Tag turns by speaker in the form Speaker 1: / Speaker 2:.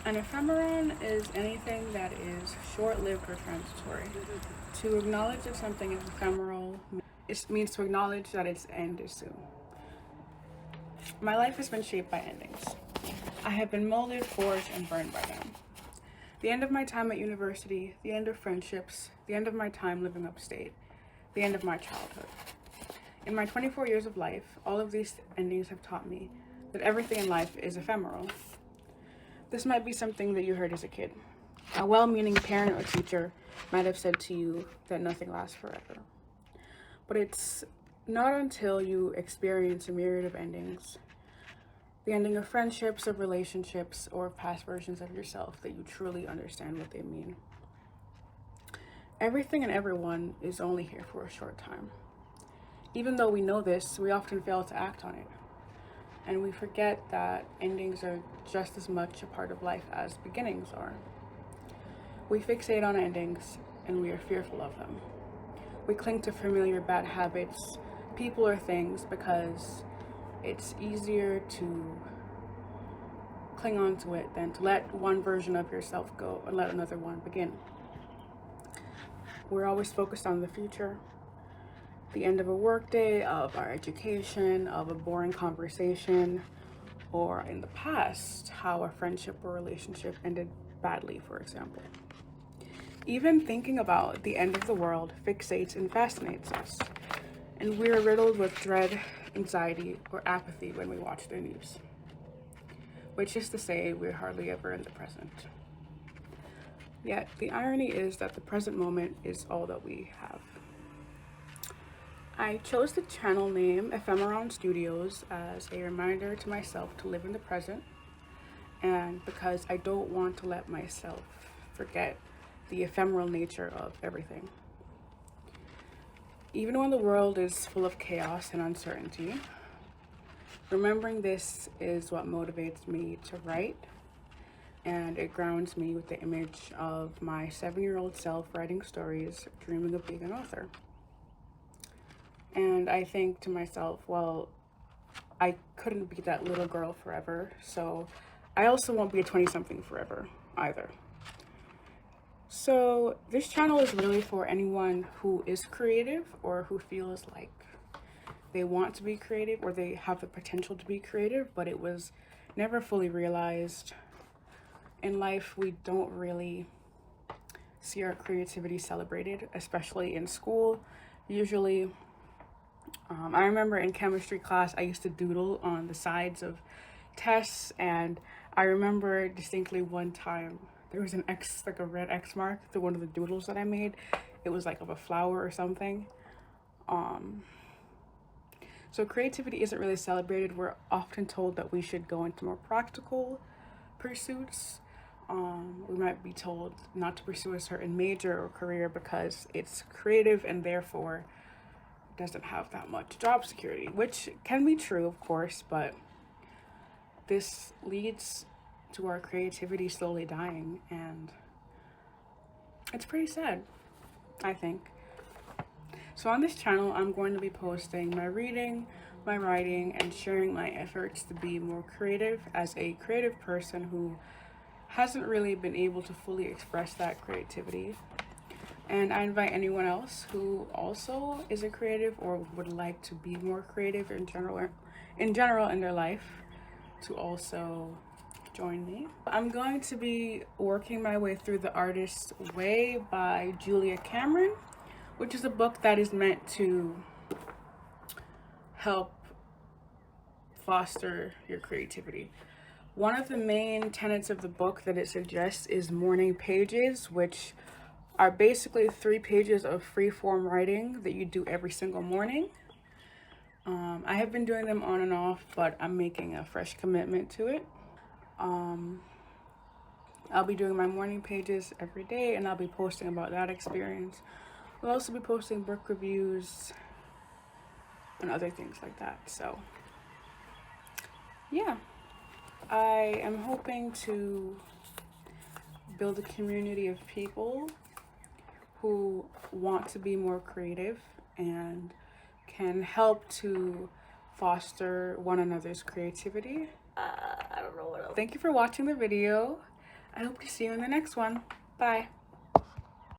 Speaker 1: An ephemeron is anything that is short-lived or transitory. To acknowledge that something is ephemeral, it means to acknowledge that its end is soon. My life has been shaped by endings. I have been molded, forged, and burned by them. The end of my time at university, the end of friendships, the end of my time living upstate, the end of my childhood. In my 24 years of life, all of these endings have taught me that everything in life is ephemeral. This might be something that you heard as a kid. A well-meaning parent or teacher might have said to you that nothing lasts forever. But it's not until you experience a myriad of endings, the ending of friendships, of relationships, or of past versions of yourself, that you truly understand what they mean. Everything and everyone is only here for a short time. Even though we know this, we often fail to act on it. And we forget that endings are just as much a part of life as beginnings are. We fixate on endings and we are fearful of them. We cling to familiar bad habits, people, or things because it's easier to cling on to it than to let one version of yourself go and let another one begin. We're always focused on the future, the end of a workday, of our education, of a boring conversation, or in the past, how a friendship or relationship ended badly, for example. Even thinking about the end of the world fixates and fascinates us, and we are riddled with dread, anxiety, or apathy when we watch the news. Which is to say, we're hardly ever in the present. Yet, the irony is that the present moment is all that we have. I chose the channel name Ephemeron Studios as a reminder to myself to live in the present, and because I don't want to let myself forget the ephemeral nature of everything. Even when the world is full of chaos and uncertainty, remembering this is what motivates me to write, and it grounds me with the image of my 7-year-old self writing stories, dreaming of being an author. And I think to myself, well, I couldn't be that little girl forever, so I also won't be a 20-something forever either. So this channel is really for anyone who is creative or who feels like they want to be creative or they have the potential to be creative, but it was never fully realized. In life, we don't really see our creativity celebrated, especially in school. Usually, I remember in chemistry class, I used to doodle on the sides of tests, and I remember distinctly one time there was an X, like a red X mark to one of the doodles that I made. It was like of a flower or something. So creativity isn't really celebrated. We're often told that we should go into more practical pursuits. We might be told not to pursue a certain major or career because it's creative and therefore doesn't have that much job security, which can be true, of course, but this leads to our creativity slowly dying, and it's pretty sad, I think. So on this channel, I'm going to be posting my reading, my writing, and sharing my efforts to be more creative as a creative person who hasn't really been able to fully express that creativity. And I invite anyone else who also is a creative or would like to be more creative in general in their life to also join me. I'm going to be working my way through The Artist's Way by Julia Cameron, which is a book that is meant to help foster your creativity. One of the main tenets of the book that it suggests is morning pages, which are basically 3 pages of free-form writing that you do every single morning. I have been doing them on and off, but I'm making a fresh commitment to it. I'll be doing my morning pages every day, and I'll be posting about that experience. I'll also be posting book reviews and other things like that. So, yeah. I am hoping to build a community of people who want to be more creative and can help to foster one another's creativity. I don't know what else. Thank you for watching the video. I hope to see you in the next one. Bye.